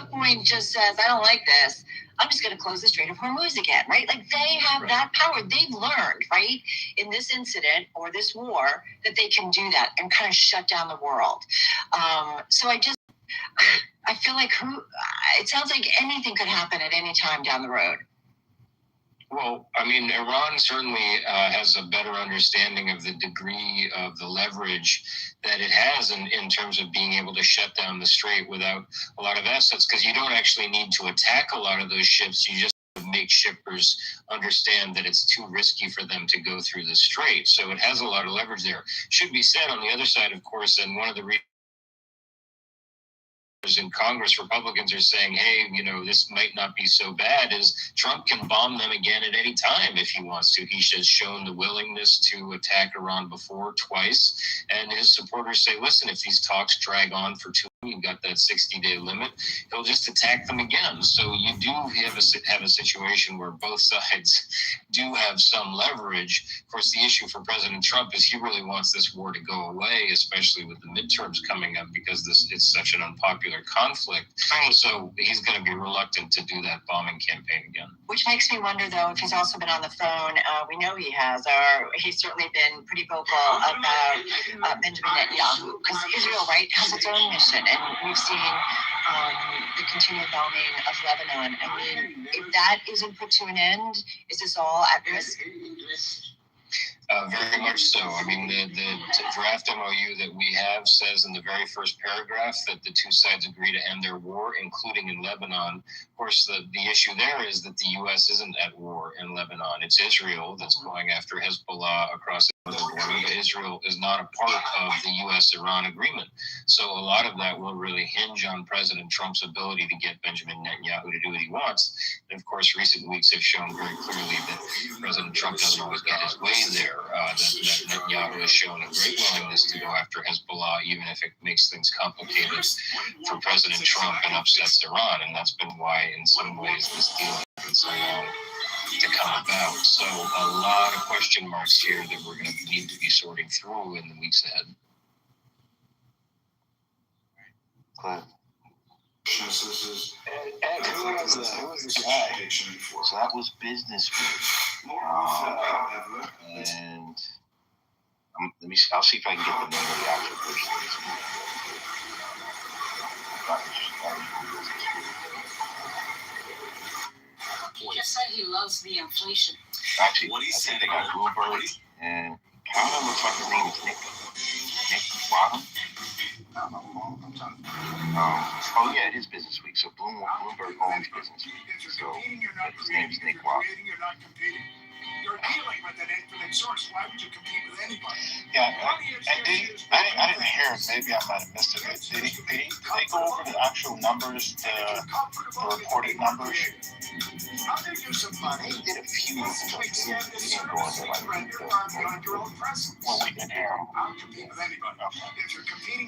the point just says, I don't like this, I'm just going to close the Strait of Hormuz again, right? Like they have that power. They've learned, right, in this incident or this war that they can do that and kind of shut down the world. So I feel like it sounds like anything could happen at any time down the road. Well, I mean, Iran certainly has a better understanding of the degree of the leverage that it has in terms of being able to shut down the strait without a lot of assets, because you don't actually need to attack a lot of those ships. You just make shippers understand that it's too risky for them to go through the strait. So it has a lot of leverage there. Should be said on the other side, of course, and one of the in Congress, Republicans are saying, hey, this might not be so bad, is Trump can bomb them again at any time if he wants to. He has shown the willingness to attack Iran before, twice. And his supporters say, listen, if these talks drag on for too long, you've got that 60-day limit, he'll just attack them again. So you do have a situation where both sides do have some leverage. Of course, the issue for President Trump is he really wants this war to go away, especially with the midterms coming up, because it's such an unpopular conflict. So he's going to be reluctant to do that bombing campaign again. Which makes me wonder, though, if he's also been on the phone. We know he has, or he's certainly been pretty vocal about Benjamin Netanyahu, because Israel, right, has its own mission, and we've seen the continued bombing of Lebanon. I mean, if that isn't put to an end, is this all at risk? Very much so. I mean, the draft MOU that we have says in the very first paragraph that the two sides agree to end their war, including in Lebanon. Of course, the issue there is that the U.S. isn't at war in Lebanon. It's Israel that's going after Hezbollah across the border. Israel is not a part of the U.S.-Iran agreement. So a lot of that will really hinge on President Trump's ability to get Benjamin Netanyahu to do what he wants. And of course, recent weeks have shown very clearly that President Trump doesn't always get his way there. That Netanyahu has shown a great willingness to go after Hezbollah, even if it makes things complicated for President Trump and upsets Iran. And that's been why, in some ways, this deal has taken so long to come about. So a lot of question marks here that we're going to need to be sorting through in the weeks ahead. Clint. Ed, who was the guy? So that was Business Week. And I'll see if I can get the name of the actual person. He just said he loves the inflation. Actually, I think they got Bloomberg, and kind of looks like his name is Nick Bottom. Oh yeah, it is Business Week. So Bloomberg owns Business Week. So his name's Nick Bottom. You're dealing with an infinite source. Why would you compete with anybody? Yeah, I didn't hear it. Maybe I might have missed it. Did they go over the actual numbers, the reported numbers? They did a few of them. They didn't go into like what we didn't hear.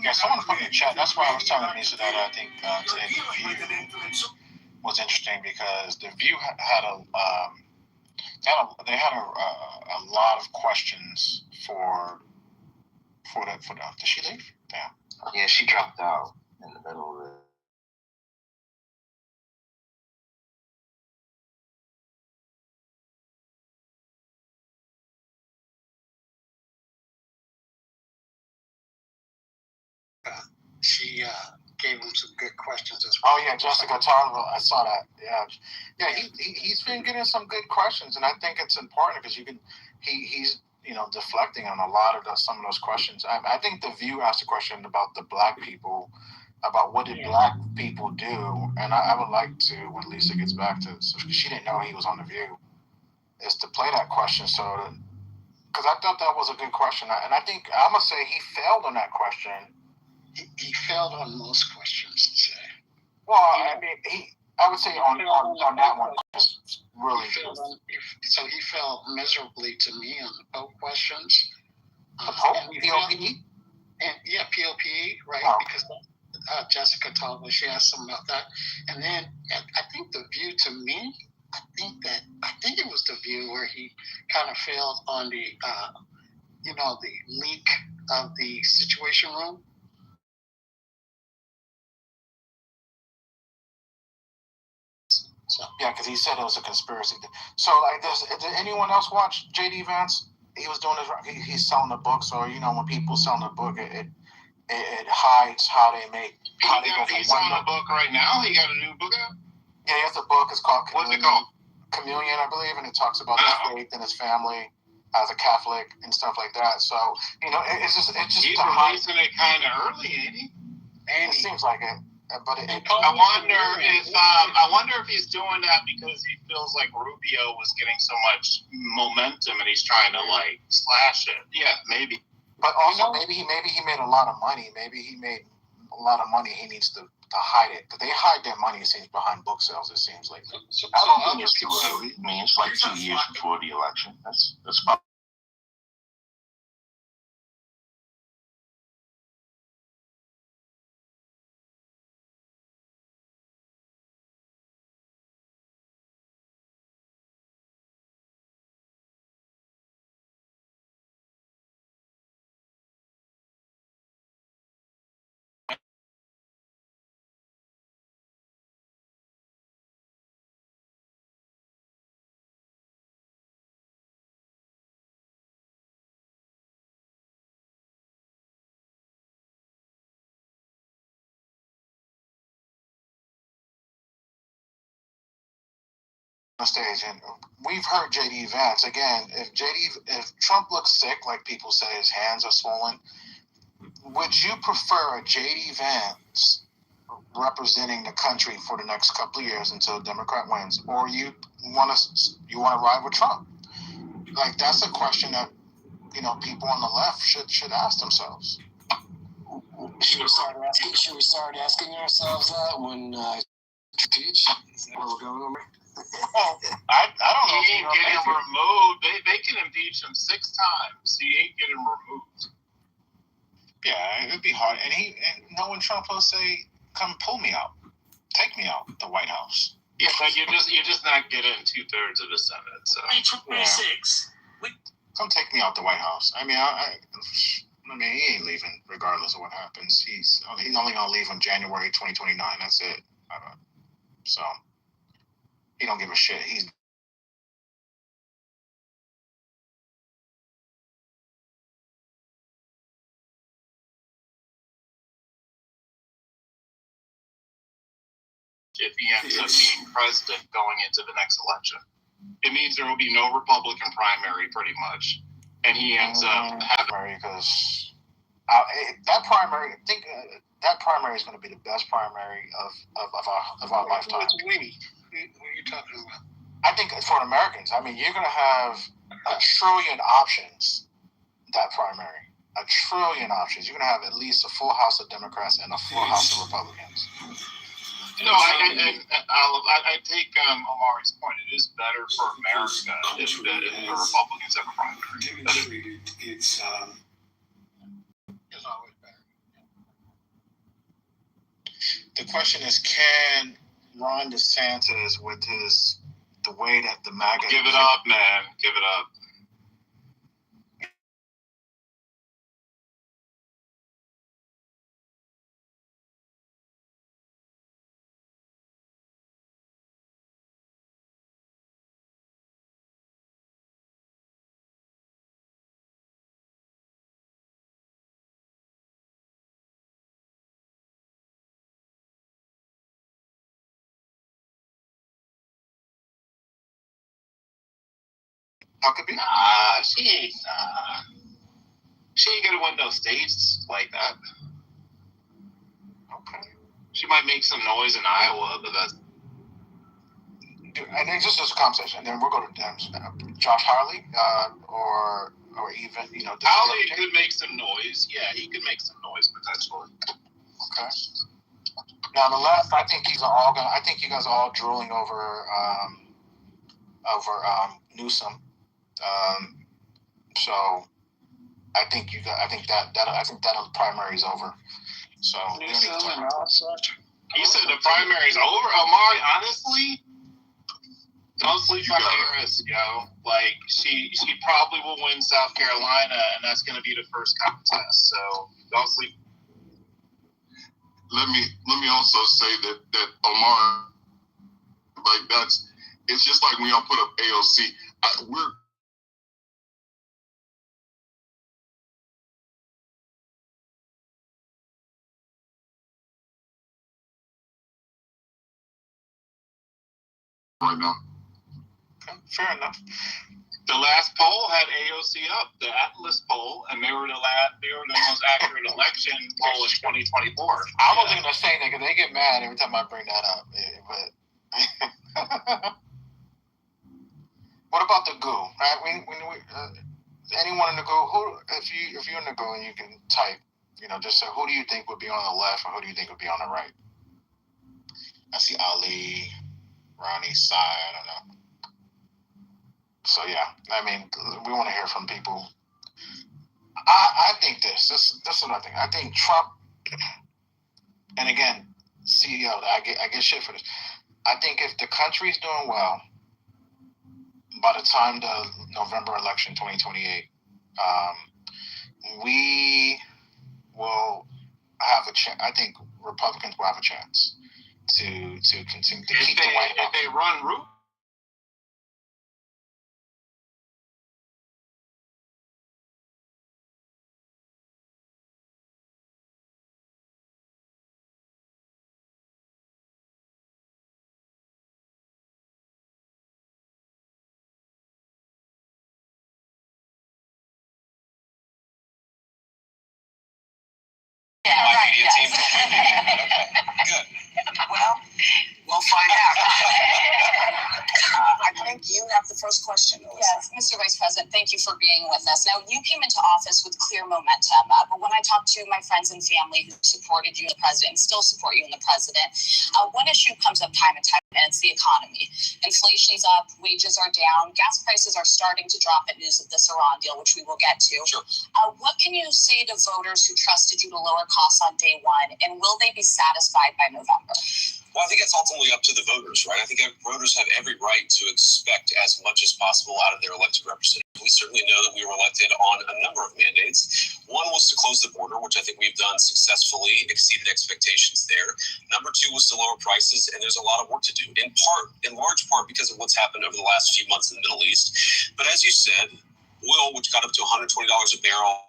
Yeah, someone put in the chat. That's why I was telling Lisa that I think today the View was interesting, because the View had a lot of questions for the. Did she leave? Yeah, she dropped out in the middle of it. She gave him some good questions as well. Oh yeah, Jessica Tarver, I saw that. Yeah, he's been getting some good questions, and I think it's important because he's deflecting on a lot of some of those questions. I think the View asked a question about the black people, about what did black people do, and I would like to, when Lisa gets back to, so she didn't know he was on the View, is to play that question, so because I thought that was a good question, and I think I'm gonna say he failed on that question. He failed on most questions. Well, I mean, I would say on that one, really. So he failed miserably to me on the Pope questions. The Pope? POPE? And yeah, POPE, right? Oh. Because Jessica told me, she asked him about that. And then I think the View to me, I think it was the View where he kind of failed on the, the leak of the Situation Room. So Yeah, because he said it was a conspiracy. So, like, did anyone else watch J.D. Vance? He was doing he's selling the book. So, when people selling the book, it hides how they make. He's on a book right now. He got a new book out. Yeah, he has a book. It's called What's it called? Communion, I believe, and it talks about his faith and his family as a Catholic and stuff like that. So, it's just He's releasing it kind of early, ain't he? And it seems like it, but I wonder if he's doing that because he feels like Rubio was getting so much momentum and he's trying to slash it. Yeah, maybe. But also, maybe he made a lot of money. Maybe he made a lot of money. He needs to hide it, because they hide their money, it seems, behind book sales. It seems like. I don't think it's too early. I mean, it's like 2 years before the election. That's about. Stage, and we've heard J.D. Vance again. If Trump looks sick, like people say, his hands are swollen, would you prefer a J.D. Vance representing the country for the next couple of years until a Democrat wins, or you want to ride with Trump? Like, that's a question that people on the left should ask themselves. Should we start asking ourselves that when teach? Is that where we're going over? Well, I don't know. He ain't getting removed. They can impeach him 6 times. He ain't getting removed. Yeah, it'd be hard. And knowing Trump will say, "Come pull me out, take me out the White House." Yeah, but you're just not getting 2/3 of the Senate. So 26. Come take me out the White House. I mean, I mean, he ain't leaving regardless of what happens. He's only gonna leave in January 2029. That's it. So he don't give a shit. He's if he ends up being president going into the next election. It means there will be no Republican primary, pretty much, and he ends up having because that primary. I think that primary is going to be the best primary of our lifetime. What's we? Who are you talking about? I think for Americans. I mean, you're going to have a trillion options. That primary, a trillion options. You're going to have at least a full House of Democrats and a full House of Republicans. No, I take Omari's point. It is better for America if the Republicans have a primary. It's always better. The question is, can Ron DeSantis, with the way that the MAGA... Give it up, man. Give it up. Huckabee? Nah, she ain't gonna win no states like that. Okay. She might make some noise in Iowa, but that's... And then just as a conversation, and then we'll go to Josh Hawley, or even, Hawley could make some noise. Yeah, he could make some noise potentially. Okay. Now on the left, I think you guys are all drooling over Newsom. So I think that primary is over. So Newsom and all such. You said the primary's over? Omari, honestly, don't sleep on Harris, yo. Like, she probably will win South Carolina, and that's going to be the first contest. So don't sleep. Let me also say that Omar, like, it's just like when y'all put up AOC. We're right now. Okay, fair enough. The last poll had AOC up, the Atlas poll, and they were the most accurate election poll in 2024. I wasn't gonna say that because they get mad every time I bring that up. But what about the goo? Right? Anyone in the goo? Who? If you're in the goo and you can type, just say who do you think would be on the left or who do you think would be on the right? I see Ali, Ronnie, Sai. I don't know. So yeah, I mean, we want to hear from people. I think this is what I think. I think Trump, and again, CEO, I get shit for this. I think if the country's doing well, by the time the November election, 2028, we will have a chance. I think Republicans will have a chance to continue to keep the White House. If they run root. Yeah, right, media yes. team. Good. Well, we'll find out. I think you have the first question, Melissa. Yes, Mr. Vice President, thank you for being with us. Now, you came into office with clear momentum, but when I talk to my friends and family who supported you, the president, and still support you and the president, one issue comes up time and time, and it's the economy. Inflation's up, wages are down, gas prices are starting to drop at news of this Iran deal, which we will get to. Sure. What can you say to voters who trusted you to lower costs on day one, and will they be satisfied by November? Well, I think it's ultimately up to the voters, right? I think voters have every right to expect as much as possible out of their elected representatives. We certainly know that we were elected on a number of mandates. One was to close the border, which I think we've done successfully, exceeded expectations there. Number two was to lower prices, and there's a lot of work to do, in large part because of what's happened over the last few months in the Middle East. But as you said, oil, which got up to $120 a barrel,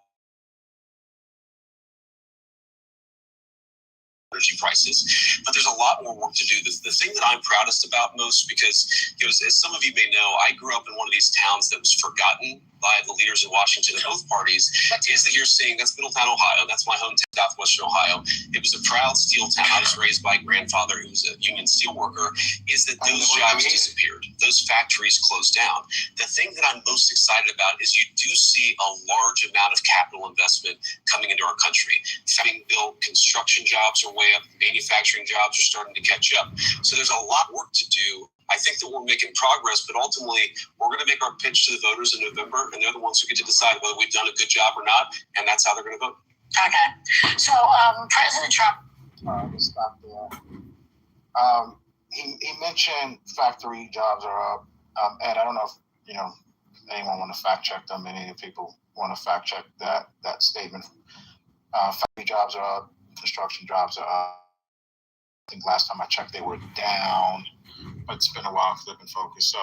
energy prices, but there's a lot more work to do. The thing that I'm proudest about most, because as some of you may know, I grew up in one of these towns that was forgotten by the leaders in Washington of both parties, is that you're seeing, that's Middletown, Ohio. That's my hometown, southwestern Ohio. It was a proud steel town. I was raised by a grandfather who was a union steel worker, is that those jobs disappeared. Those factories closed down. The thing that I'm most excited about is you do see a large amount of capital investment coming into our country. Being built, construction jobs are way up, manufacturing jobs are starting to catch up. So there's a lot of work to do. I think that we're making progress, but ultimately we're going to make our pitch to the voters in November, and they're the ones who get to decide whether we've done a good job or not, and that's how they're going to vote. Okay. So, President Trump. Let's stop there. He mentioned factory jobs are up. Ed, I don't know if anyone want to fact check them. Any people want to fact check that statement. Factory jobs are up. Construction jobs are up. I think last time I checked they were down, but it's been a while. Flipping focus. So,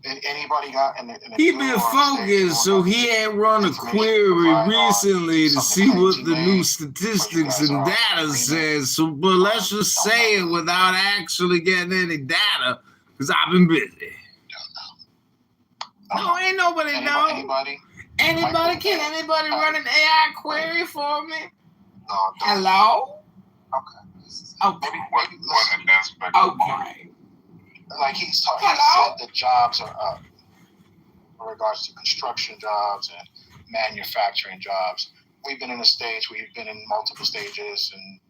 anybody got? He been focused, so he had run a query recently to see what the new statistics and data says. So, but let's just say it without actually getting any data, because I've been busy. No, ain't nobody know. Anybody? Can anybody run an AI query for me? No. Hello? Okay. Okay. Maybe Okay. Like he's talking, he said the jobs are up in regards to construction jobs and manufacturing jobes. We've been in a stage, we've been in multiple stages and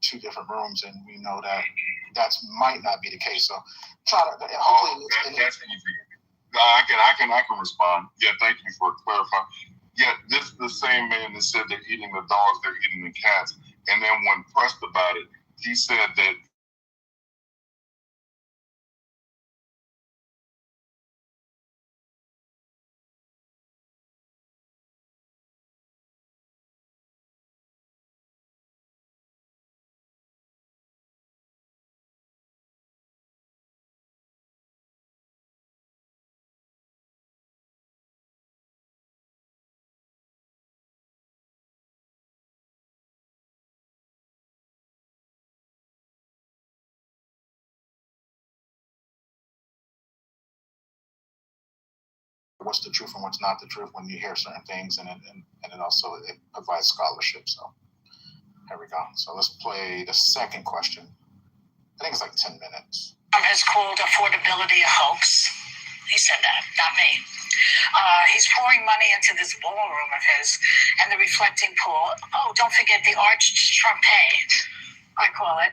two different rooms, and we know that might not be the case. So hopefully that's easy. No, I can respond. Yeah, thank you for clarifying. Yeah, this is the same man that said they're eating the dogs, they're eating the cats. And then when pressed about it, he said that what's the truth and what's not the truth when you hear certain things, and it also it provides scholarship. So here we go. So let's play the second question. I think it's like 10 minutes. Has called affordability a hoax. He said that, not me. He's pouring money into this ballroom of his and the reflecting pool. Oh, don't forget the arch trumpet, I call it,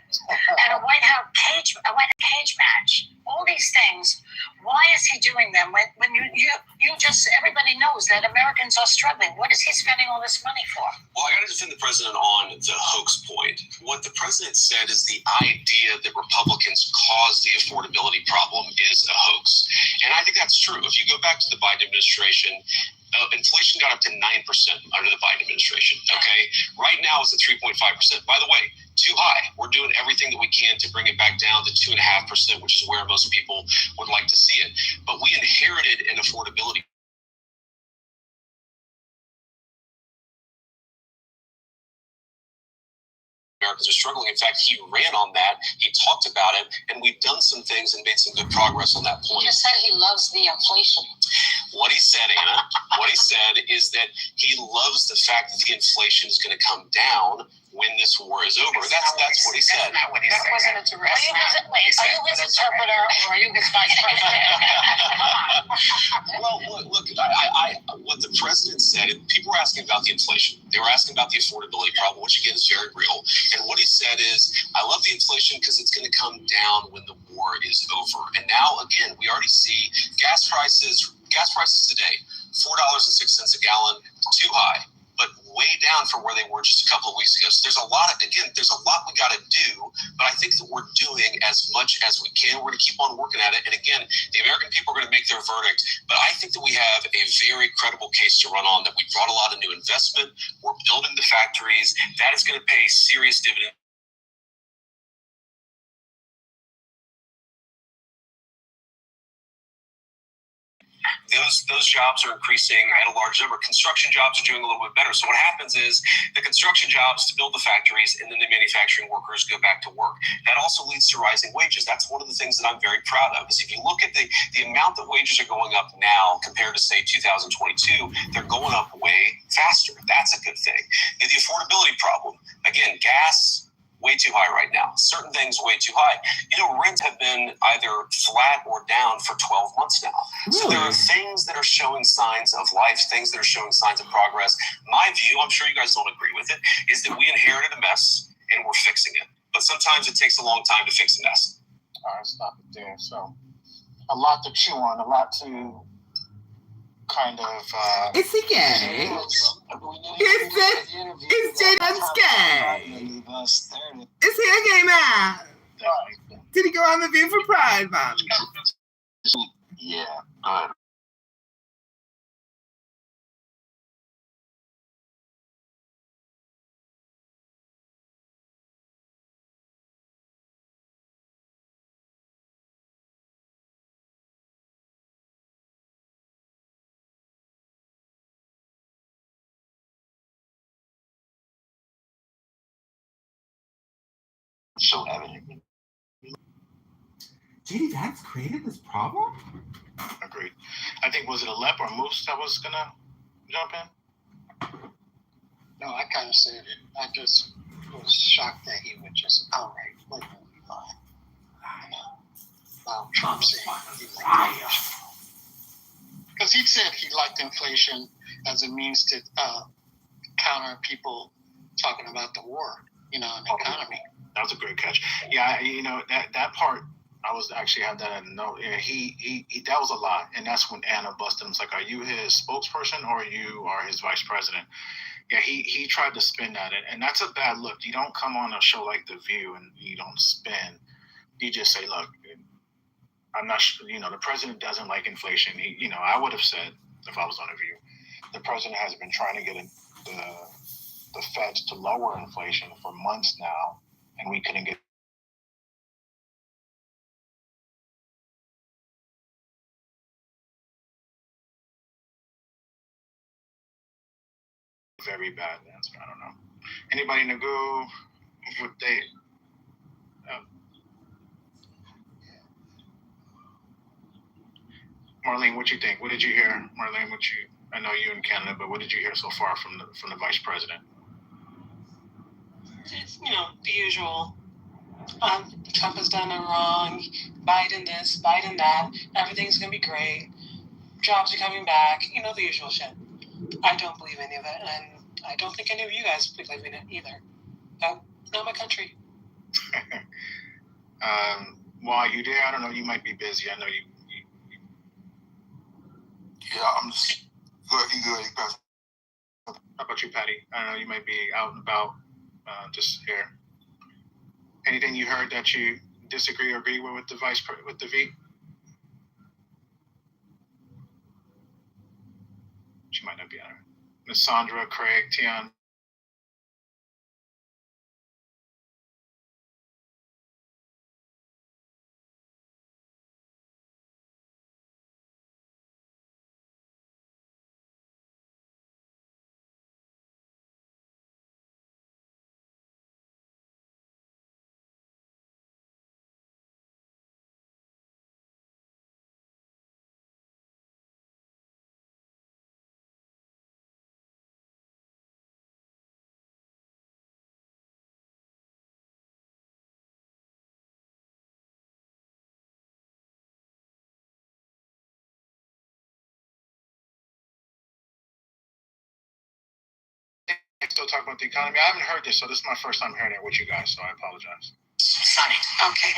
and a White House cage match. All these things. Why is he doing them when you just, everybody knows that Americans are struggling? What is he spending all this money for? Well, I got to defend the president on the hoax point. What the president said is the idea that Republicans caused the affordability problem is a hoax. And I think that's true. If you go back to the Biden administration, inflation got up to 9% under the Biden administration. Okay. Right now it's at 3.5%. By the way, too high. We're doing everything that we can to bring it back down to 2.5%, which is where most people would like to see it. But we inherited an affordability. Americans are struggling. In fact, he ran on that. He talked about it, and we've done some things and made some good progress on that point. He just said he loves the inflation. What he said, Anna, what he said is that he loves the fact that the inflation is going to come down when this war is over. That's what he said. That's not what he said. That wasn't a direct. Are you his interpreter or are you his vice president? Well, look, I what the president said, people were asking about the inflation. They were asking about the affordability problem, which again is very real. And what he said is, I love the inflation because it's going to come down when the war is over. And now, again, we already see gas prices today, $4.06 a gallon, too high, but way down from where they were just a couple of weeks ago. So there's a lot we got to do, but I think that we're doing as much as we can. We're going to keep on working at it. And again, the American people are going to make their verdict, but I think that we have a very credible case to run on, that we brought a lot of new investment. We're building the factories. That is going to pay serious dividends. Those jobs are increasing at a large number. Construction jobs are doing a little bit better. So what happens is the construction jobs to build the factories, and then the manufacturing workers go back to work. That also leads to rising wages. That's one of the things that I'm very proud of, is if you look at the amount that wages are going up now compared to, say, 2022, they're going up way faster. That's a good thing. And the affordability problem, again, gas, way too high right now. Certain things way too high. Rents have been either flat or down for 12 months now. Really? So there are things that are showing signs of life, things that are showing signs of progress. My view, I'm sure you guys don't agree with it, is that we inherited a mess and we're fixing it. But sometimes it takes a long time to fix a mess. All right, stop it there. So a lot to chew on, a lot to kind of it's a gay. It's Jaden's gay. Is he a gay man? Did he go on the View for Pride, man? Yeah, good. So evident. JD Vance created this problem? Agreed. I think, was it Alep or Moose that was gonna jump in? No, I kind of said it. I just was shocked that he would just outright blatantly lie. About Trump saying he liked inflation. Because he said he liked inflation as a means to counter people talking about the war, and the economy. That was a great catch. Yeah, that part, I was actually had that at a note. Yeah, he that was a lie, and that's when Anna busted him. It's like, are you his spokesperson or you are his vice president? Yeah, he tried to spin that, and that's a bad look. You don't come on a show like The View and you don't spin. You just say, look, I'm not sure. The president doesn't like inflation. I would have said, if I was on The View, the president has been trying to get the Feds to lower inflation for months now, and we couldn't get. Very bad answer. I don't know. Anybody in the go? Would they? Marlene, what you think? What did you hear, Marlene? I know you in Canada, but what did you hear so far from the vice president? The usual. Trump has done it wrong. Biden this, Biden that. Everything's gonna be great. Jobs are coming back. The usual shit. I don't believe any of it, and I don't think any of you guys believe in it either. No, not my country. Why you there? I don't know. You might be busy. I know you. Yeah, I'm just good. You good? You guys? How about you, Patty? I don't know. You might be out and about. Just here. Anything you heard that you disagree or agree with the with the V? She might not be on her. Miss Sandra, Craig, Tian. Still talking about the economy. I haven't heard this, so this is my first time hearing it with you guys, so I apologize. Sunny. Okay.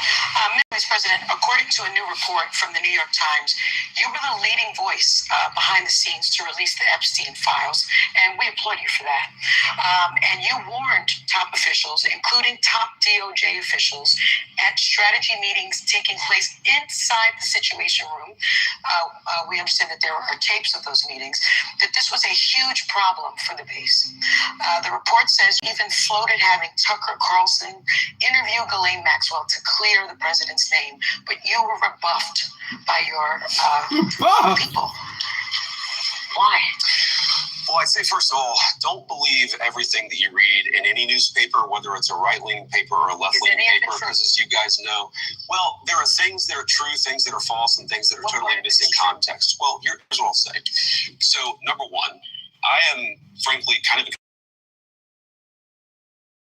Vice President, according to a new report from the New York Times, you were the leading voice behind the scenes to release the Epstein files, and we applaud you for that. And you warned top officials, including top DOJ officials, at strategy meetings taking place inside the Situation Room. We understand that there are tapes of those meetings, that this was a huge problem for the base. The report says you even floated having Tucker Carlson interview Ghislaine Maxwell to clear the president's name, but you were rebuffed by your people. Why? Well, I'd say, first of all, don't believe everything that you read in any newspaper, whether it's a right-leaning paper or a left-leaning paper, because as you guys know, well, there are things that are true, things that are false, and things that are totally missing context. Well, here's what I'll say. So, number one, I am, frankly, kind of